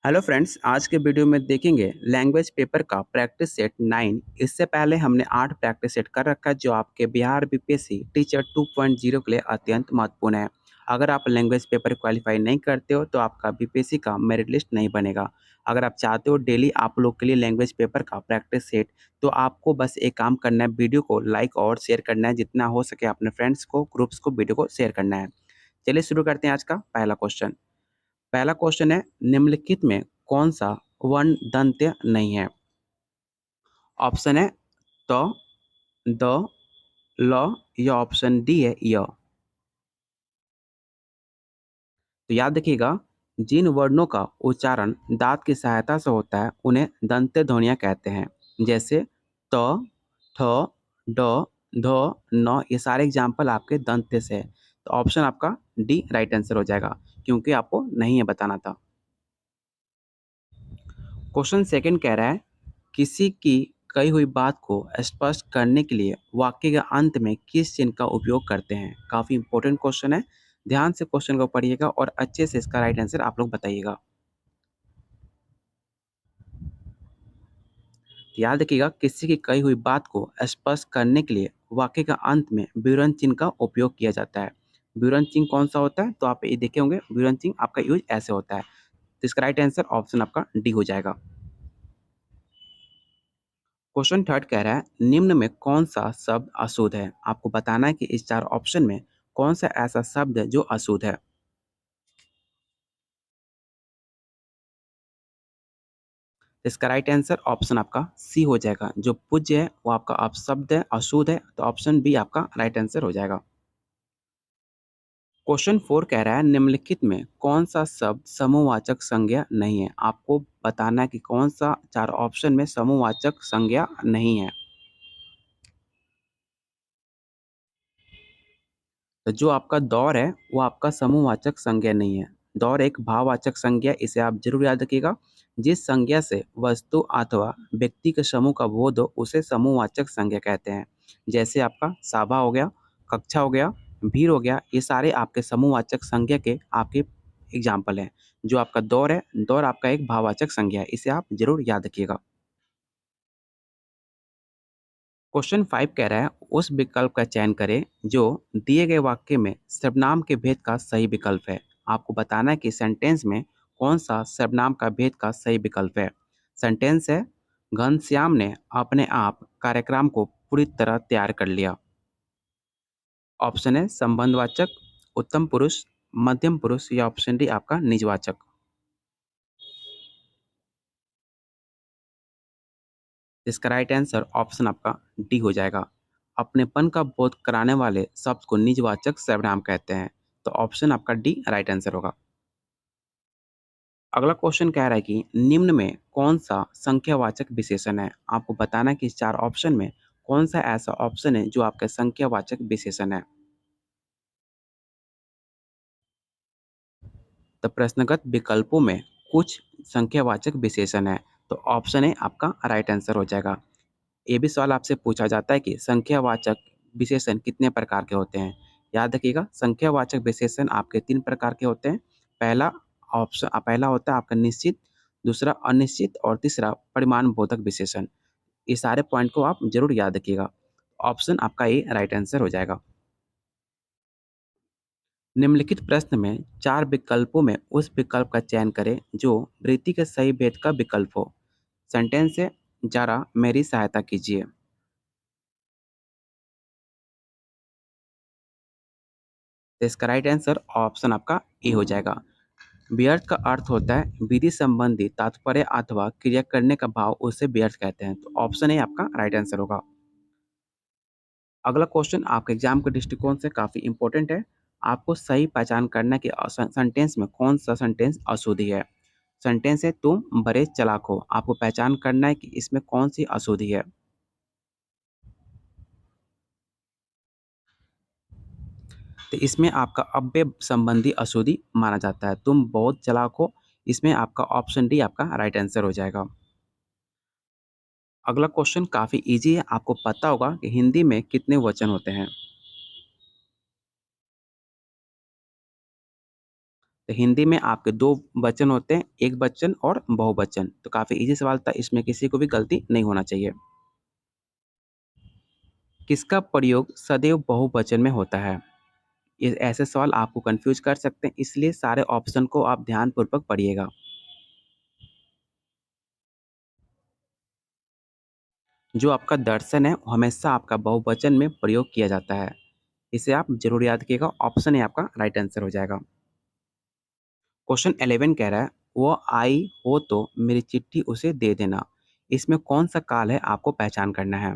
Hello friends, आज के video में देखेंगे लैंग्वेज पेपर का प्रैक्टिस सेट 9। इससे पहले हमने 8 प्रैक्टिस सेट कर रखा है जो आपके बिहार बीपीएससी टीचर 2.0 के लिए अत्यंत महत्वपूर्ण है। अगर आप लैंग्वेज पेपर क्वालिफाई नहीं करते हो तो आपका बीपीएससी का मेरिट लिस्ट नहीं बनेगा। अगर आप चाहते हो डेली आप लोग के लिए लैंग्वेज पेपर का प्रैक्टिस सेट, तो आपको बस एक काम करना है, वीडियो को लाइक और शेयर करना है, जितना हो सके अपने फ्रेंड्स को, ग्रुप्स को वीडियो को शेयर करना है। चलिए शुरू करते हैं आज का पहला क्वेश्चन। पहला क्वेश्चन है, निम्नलिखित में कौन सा वर्ण दंत्य नहीं है? ऑप्शन है त, द, ल या ऑप्शन डी है य। तो याद रखिएगा, जिन वर्णों का उच्चारण दांत की सहायता से होता है उन्हें दंत्य ध्वनियां कहते हैं। जैसे त, थ, ड, ध, न, ये सारे एग्जाम्पल आपके दंत्य से है। तो ऑप्शन आपका डी राइट आंसर हो जाएगा, क्योंकि आपको नहीं है बताना था। क्वेश्चन सेकंड कह रहा है, किसी की कही हुई बात को स्पष्ट करने के लिए वाक्य के अंत में किस चिन्ह का उपयोग करते हैं? काफ़ी इंपॉर्टेंट क्वेश्चन है। ध्यान से क्वेश्चन को पढ़िएगा और अच्छे से इसका राइट आंसर आप लोग बताइएगा। याद रखिएगा, किसी की कही हुई बात को स्पष्ट करने के लिए वाक्य के अंत में विवरण चिन्ह का उपयोग किया जाता है। विवरण चिन्ह कौन सा होता है? तो आप ये देखे होंगे, विवरण चिन्ह आपका यूज ऐसे होता है। तो इसका राइट आंसर ऑप्शन आपका डी हो जाएगा। क्वेश्चन थर्ड कह रहा है, निम्न में कौन सा शब्द अशुद्ध है? आपको बताना है कि इस 4 ऑप्शन में कौन सा ऐसा शब्द है जो अशुद्ध है। इसका राइट आंसर ऑप्शन आपका सी हो जाएगा। जो पूज्य है वो आपका अपशब्द है, अशुद्ध है, तो ऑप्शन बी आपका राइट आंसर हो जाएगा। क्वेश्चन 4 कह रहा है, निम्नलिखित में कौन सा शब्द समूहवाचक संज्ञा नहीं है? आपको बताना है कि कौन सा 4 ऑप्शन में समूहवाचक संज्ञा नहीं है। तो जो आपका दौर है वो आपका समूहवाचक संज्ञा नहीं है। दौर एक भाववाचक संज्ञा, इसे आप जरूर याद रखिएगा। जिस संज्ञा से वस्तु अथवा व्यक्ति के समूह का बोध हो उसे समूहवाचक संज्ञा कहते हैं। जैसे आपका सभा हो गया, कक्षा हो गया, भीड़ हो गया, ये सारे आपके समूहवाचक संज्ञा के आपके एग्जाम्पल हैं। जो आपका दौर है, दौर आपका एक भाववाचक संज्ञा है, इसे आप जरूर याद रखिएगा। क्वेश्चन 5 कह रहा है, उस विकल्प का चयन करें जो दिए गए वाक्य में सर्वनाम के भेद का सही विकल्प है। आपको बताना है कि सेंटेंस में कौन सा सर्वनाम का भेद का सही विकल्प है। सेंटेंस है, घनश्याम ने अपने आप कार्यक्रम को पूरी तरह तैयार कर लिया। ऑप्शन है संबंधवाचक, उत्तम पुरुष, मध्यम पुरुष या ऑप्शन डी आपका निजवाचक। इसका राइट आंसर ऑप्शन आपका डी हो जाएगा। अपनेपन का बोध कराने वाले शब्द को निजवाचक सर्वनाम कहते हैं। तो ऑप्शन आपका डी राइट आंसर होगा। अगला क्वेश्चन कह रहा है कि निम्न में कौन सा संख्यावाचक विशेषण है? आपको बताना है कि इस 4 ऑप्शन में कौन सा ऐसा ऑप्शन है जो आपका संख्यावाचक विशेषण है। तो प्रश्नगत विकल्पों में कुछ संख्यावाचक विशेषण है। तो ऑप्शन ए आपका राइट आंसर हो जाएगा। ये भी सवाल आपसे पूछा जाता है कि संख्यावाचक विशेषण कितने प्रकार के होते हैं? याद रखिएगा, संख्यावाचक विशेषण आपके 3 प्रकार के होते हैं। पहला होता है आपका निश्चित, दूसरा अनिश्चित और तीसरा परिमाण बोधक विशेषण। ये सारे पॉइंट को आप जरूर याद रखिएगा। ऑप्शन आपका ए राइट आंसर हो जाएगा। निम्नलिखित प्रश्न में 4 विकल्पों में उस विकल्प का चयन करें जो वृत्ति के सही भेद का विकल्प हो। सेंटेंस है, जरा मेरी सहायता कीजिए। तो इसका राइट आंसर ऑप्शन आपका ए हो जाएगा। व्यर्थ का अर्थ होता है विधि संबंधी तात्पर्य अथवा क्रिया करने का भाव, उसे व्यर्थ कहते हैं। तो ऑप्शन ए आपका राइट आंसर होगा। अगला क्वेश्चन आपके एग्जाम के दृष्टिकोण से काफी इंपॉर्टेंट है। आपको सही पहचान करना कि सेंटेंस में कौन सा सेंटेंस अशुद्धि है। सेंटेंस है, तुम बड़े चालाक हो। आपको पहचान करना है कि इसमें कौन सी अशुद्धि है। तो इसमें आपका अव्यय संबंधी अशुद्धि माना जाता है। तुम बहुत चालाक हो, इसमें आपका ऑप्शन डी आपका राइट आंसर हो जाएगा। अगला क्वेश्चन काफी इजी है। आपको पता होगा कि हिंदी में कितने वचन होते हैं। तो हिंदी में आपके 2 वचन होते हैं, एकवचन और बहुवचन। तो काफ़ी ईज़ी सवाल था, इसमें किसी को भी गलती नहीं होना चाहिए। किसका प्रयोग सदैव बहुवचन में होता है? ये ऐसे सवाल आपको कन्फ्यूज़ कर सकते हैं, इसलिए सारे ऑप्शन को आप ध्यानपूर्वक पढ़िएगा। जो आपका दर्शन है, वो हमेशा आपका बहुवचन में प्रयोग किया जाता है। इसे आप ज़रूर याद रखिएगा, ऑप्शन ए आपका राइट आंसर हो जाएगा। क्वेश्चन 11 कह रहा है, "वो आई हो तो मेरी चिट्ठी उसे दे देना।" इसमें कौन-सा काल है, आपको पहचान करना है।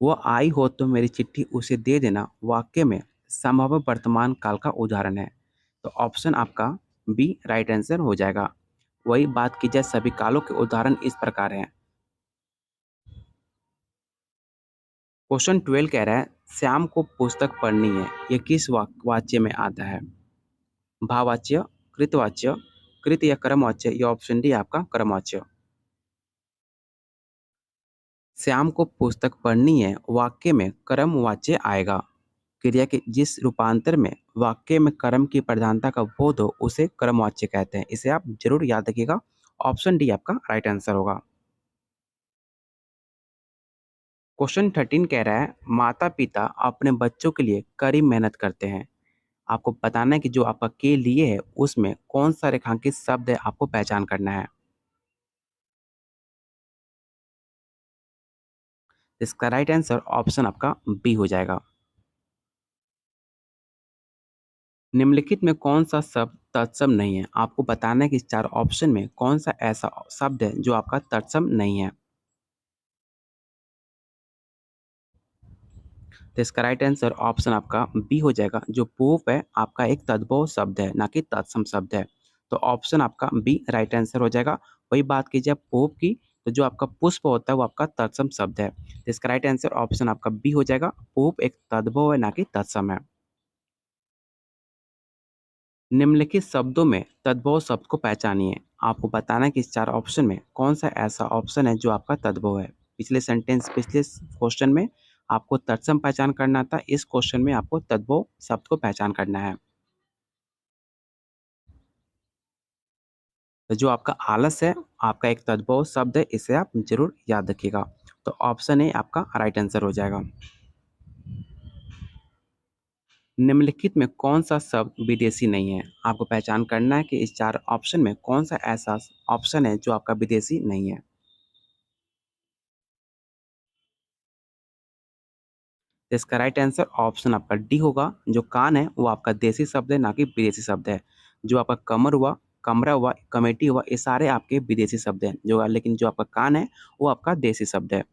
"वो आई हो तो मेरी चिट्ठी उसे दे देना" वाक्य में संभाव्य वर्तमान काल का उदाहरण है। तो ऑप्शन आपका बी राइट आंसर हो जाएगा। वही बात की जाए, सभी कालों के उदाहरण इस प्रकार हैं। क्वेश्चन 12 कह रहा है, "श्याम को पुस्तक पढ़नी है।" ये किस वाच्य में आता है? भाववाच्य, कृतवाच्य, कृत या कर्मवाच्य, या ऑप्शन डी आपका कर्मवाच्य। श्याम को पुस्तक पढ़नी है वाक्य में कर्मवाच्य आएगा। क्रिया के जिस रूपांतर में वाक्य में कर्म की प्रधानता का बोध हो, उसे कर्मवाच्य कहते हैं। इसे आप जरूर याद रखिएगा। ऑप्शन डी आपका राइट आंसर होगा। क्वेश्चन 13 कह रहा है, माता पिता अपने बच्चों के लिए कड़ी मेहनत करते हैं। आपको बताना है कि जो आपका के लिए है, उसमें कौन सा रेखांकित शब्द है, आपको पहचान करना है। इसका राइट आंसर ऑप्शन आपका बी हो जाएगा। निम्नलिखित में कौन सा शब्द तत्सम नहीं है? आपको बताना है कि इस 4 ऑप्शन में कौन सा ऐसा शब्द है जो आपका तत्सम नहीं है। तो इसका राइट आंसर ऑप्शन आपका बी हो जाएगा। जो पूप है, आपका एक तद्भव शब्द है, ना कि तत्सम शब्द है। तो ऑप्शन आपका बी राइट आंसर हो जाएगा। वही बात कीजिए पूप की, तो जो आपका पुष्प होता है, वो आपका तत्सम शब्द है। तो इसका राइट आंसर ऑप्शन आपका बी हो जाएगा। पूप एक तद्भव है, ना कि तत्सम है। निम्नलिखित शब्दों में तद्भव शब्द को पहचानिए। आपको बताना है कि इस 4 ऑप्शन में कौन सा ऐसा ऑप्शन है जो आपका तद्भव है। पिछले क्वेश्चन में आपको तत्सम पहचान करना था, इस क्वेश्चन में आपको तद्भव शब्द को पहचान करना है। तो जो आपका आलस है, आपका एक तद्भव शब्द है, इसे आप ज़रूर याद रखिएगा। तो ऑप्शन ए आपका राइट आंसर हो जाएगा। निम्नलिखित में कौन-सा शब्द विदेशी नहीं है? आपको पहचान करना है कि इस 4 ऑप्शन में कौन-सा ऐसा ऑप्शन है जो आपका विदेशी नहीं है। तो इसका राइट आंसर ऑप्शन आपका डी होगा। जो कान है, वो आपका देसी शब्द है, ना कि विदेशी शब्द है। जो आपका कमर हुआ, कमरा हुआ, कमेटी हुआ, ये सारे आपके विदेशी शब्द हैं। लेकिन जो आपका कान है, वो आपका देसी शब्द है।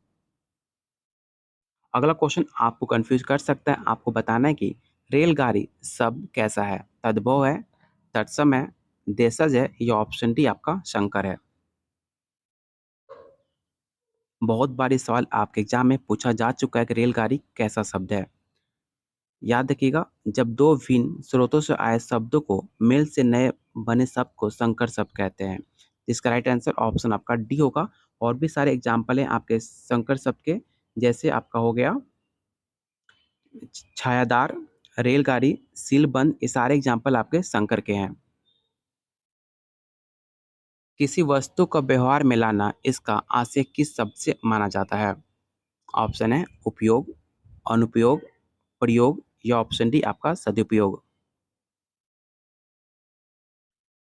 अगला क्वेश्चन आपको कन्फ्यूज़ कर सकता है। आपको बताना है कि रेलगाड़ी शब्द कैसा है? तद्भव है, तत्सम है, देशज है, या ऑप्शन डी आपका संकर है। बहुत बार ये सवाल आपके एग्ज़ाम में पूछा जा चुका है कि रेलगाड़ी कैसा शब्द है? याद रखिएगा, जब 2 भिन्न स्रोतों से आए शब्दों को मेल से नए बने शब्द को संकर शब्द कहते हैं। इसका राइट आंसर ऑप्शन आपका डी होगा। और भी सारे एग्ज़ाम्पल हैं आपके संकर शब्द के, जैसे आपका हो गया छायादार, रेलगाड़ी, सीलबंद, ये सारे एग्ज़ाम्पल आपके संकर के हैं। किसी वस्तु को व्यवहार में लाना, इसका आशय किस शब्द से माना जाता है? ऑप्शन है उपयोग, अनुपयोग, प्रयोग, या ऑप्शन डी आपका सदुपयोग।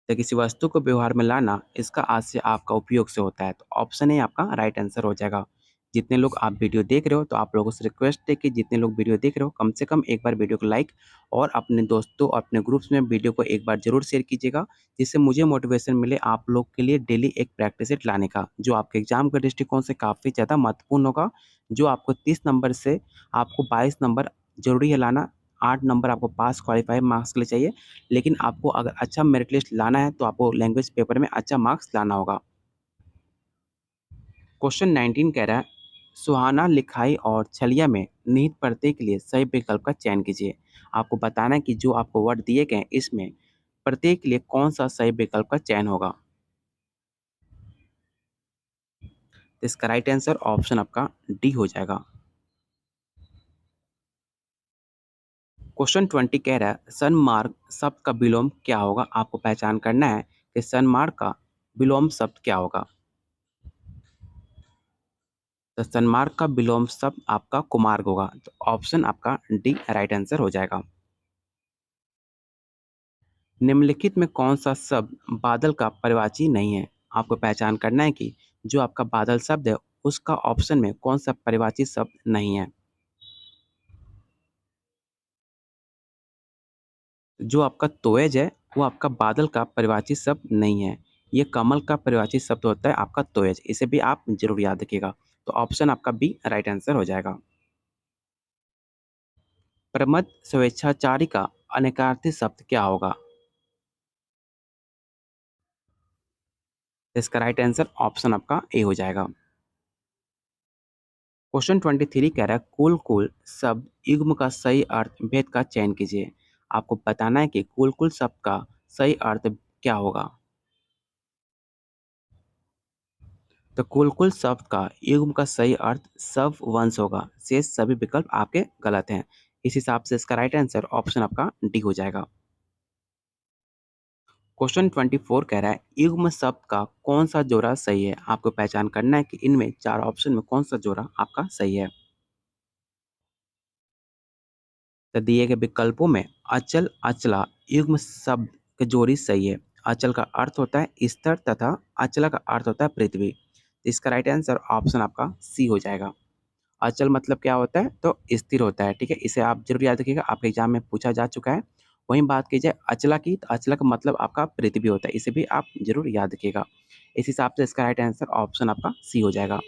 तो किसी वस्तु को व्यवहार में लाना, इसका आशय आपका उपयोग से होता है। तो ऑप्शन ए आपका राइट आंसर हो जाएगा। जितने लोग आप वीडियो देख रहे हो, तो आप लोगों से रिक्वेस्ट है कि जितने लोग वीडियो देख रहे हो, कम से कम एक बार वीडियो को लाइक और अपने दोस्तों और अपने ग्रुप्स में वीडियो को एक बार ज़रूर शेयर कीजिएगा, जिससे मुझे मोटिवेशन मिले आप लोग के लिए डेली एक प्रैक्टिस सेट लाने का, जो आपके एग्जाम के दृष्टिकोण से काफ़ी ज़्यादा महत्वपूर्ण होगा। जो आपको 30 नंबर से आपको 22 नंबर ज़रूरी है लाना। 8 नंबर आपको पास क्वालिफाई मार्क्स के लिए चाहिए। लेकिन आपको अगर अच्छा मेरिट लिस्ट लाना है, तो आपको लैंग्वेज पेपर में अच्छा मार्क्स लाना होगा। क्वेश्चन 19 कह रहा है, सुहाना, लिखाई और छलिया में निहित प्रत्यय के लिए सही विकल्प का चयन कीजिए। आपको बताना है कि जो आपको वर्ड दिए गए हैं, इसमें प्रत्येक के लिए कौन सा सही विकल्प का चयन होगा। तो इसका राइट आंसर ऑप्शन आपका डी हो जाएगा। क्वेश्चन 20 कह रहा है सनमार्ग शब्द का विलोम क्या होगा? आपको पहचान करना है कि सनमार्ग का विलोम शब्द क्या होगा? तो सनमार्ग का विलोम शब्द आपका कुमार्ग होगा। तो ऑप्शन आपका डी राइट आंसर हो जाएगा। निम्नलिखित में कौन सा शब्द बादल का पर्यायवाची नहीं है? आपको पहचान करना है कि जो आपका बादल शब्द है उसका ऑप्शन में कौन सा पर्यायवाची शब्द नहीं है। जो आपका तोयज है वो आपका बादल का पर्यायवाची शब्द नहीं है। ये कमल का पर्यायवाची शब्द होता है आपका तोयज। इसे भी आप जरूर याद रखिएगा। तो ऑप्शन आपका बी राइट आंसर हो जाएगा। प्रमथ स्वेच्छाचारी का अनेकार्थी शब्द क्या होगा? इसका राइट आंसर ऑप्शन आपका ए हो जाएगा। क्वेश्चन 23 कह रहा है कुल कुल शब्द युग्म का सही अर्थ भेद का चयन कीजिए। आपको बताना है कि कुल कुल शब्द का सही अर्थ क्या होगा। तो कुल कुल शब्द का युग्म का सही अर्थ सब वंश होगा। शेष सभी विकल्प आपके गलत हैं। इस हिसाब से इसका राइट आंसर ऑप्शन आपका डी हो जाएगा। क्वेश्चन 24 कह रहा है युग्म शब्द का कौन सा जोड़ा सही है? आपको पहचान करना है कि इनमें चार ऑप्शन में कौन सा जोड़ा आपका सही है। तो दिए गए विकल्पों में अचल अचला युग्म शब्द की जोड़ी सही है। अचल का अर्थ होता है स्तर तथा अचला का अर्थ होता है पृथ्वी। तो इसका राइट आंसर ऑप्शन आपका सी हो जाएगा। अचल मतलब क्या होता है? तो स्थिर होता है। ठीक है, इसे आप जरूर याद रखिएगा, आपके एग्जाम में पूछा जा चुका है। वहीं बात की जाए अचला की, तो अचला का मतलब आपका पृथ्वी होता है। इसे भी आप जरूर याद रखिएगा। इस हिसाब से इसका राइट आंसर ऑप्शन आपका सी हो जाएगा।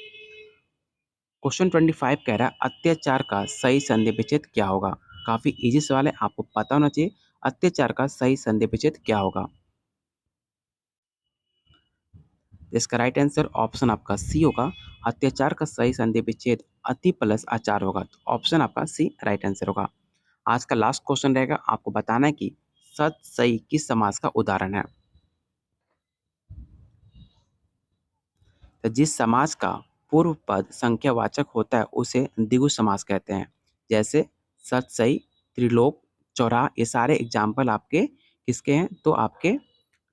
क्वेश्चन 25 कह रहा है अत्याचार का सही संधि विच्छेद क्या होगा? काफी इजी सवाल है, आपको पता होना चाहिए अत्याचार का सही संधि विच्छेद क्या होगा। इसका राइट आंसर ऑप्शन आपका सी होगा। अत्याचार का सही संधि विच्छेद अति प्लस आचार होगा। तो ऑप्शन आपका सी राइट आंसर होगा। आज का लास्ट क्वेश्चन रहेगा, आपको बताना है कि सत सही किस समास का उदाहरण है। तो जिस समास का पूर्व पद संख्यावाचक होता है उसे द्विगु समास कहते हैं। जैसे सतसई, त्रिलोक, चौराहा, ये सारे एग्जाम्पल आपके किसके हैं? तो आपके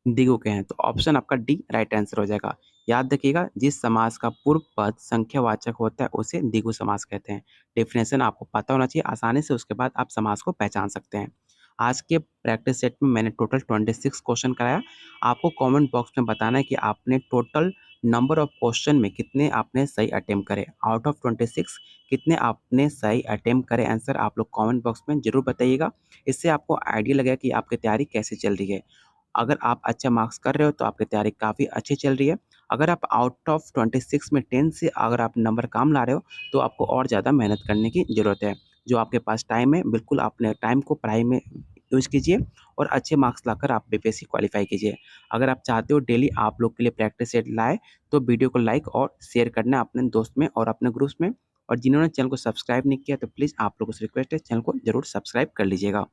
द्विगु के हैं। तो ऑप्शन आपका डी राइट आंसर हो जाएगा। याद रखिएगा, जिस समास का पूर्व पद संख्यावाचक होता है उसे द्विगु समास कहते हैं। डेफिनेशन आपको पता होना चाहिए, आसानी से उसके बाद आप समास को पहचान सकते हैं। आज के प्रैक्टिस सेट में मैंने टोटल 26 क्वेश्चन कराया। आपको कमेंट बॉक्स में बताना है कि आपने टोटल नंबर ऑफ क्वेश्चन में कितने आपने सही अटेम्प्ट करे। आउट ऑफ 26 कितने आपने सही अटेम्प्ट करे आंसर आप लोग कमेंट बॉक्स में जरूर बताइएगा। इससे आपको आइडिया लगेगा कि आपकी तैयारी कैसे चल रही है। अगर आप अच्छा मार्क्स कर रहे हो तो आपकी तैयारी काफ़ी अच्छी चल रही है। अगर आप आउट ऑफ 26 में 10 से अगर आप नंबर कम ला रहे हो तो आपको और ज़्यादा मेहनत करने की ज़रूरत है। जो आपके पास टाइम है बिल्कुल अपने टाइम को पढ़ाई में यूज़ कीजिए और अच्छे मार्क्स लाकर आप बीपीएससी क्वालीफाई कीजिए। अगर आप चाहते हो डेली आप लोग के लिए प्रैक्टिस सेट लाए तो वीडियो को लाइक और शेयर करना अपने दोस्त में और अपने ग्रुप्स में। और जिन्होंने चैनल को सब्सक्राइब नहीं किया तो प्लीज़ आप लोगों से रिक्वेस्ट है चैनल को ज़रूर सब्सक्राइब कर लीजिएगा।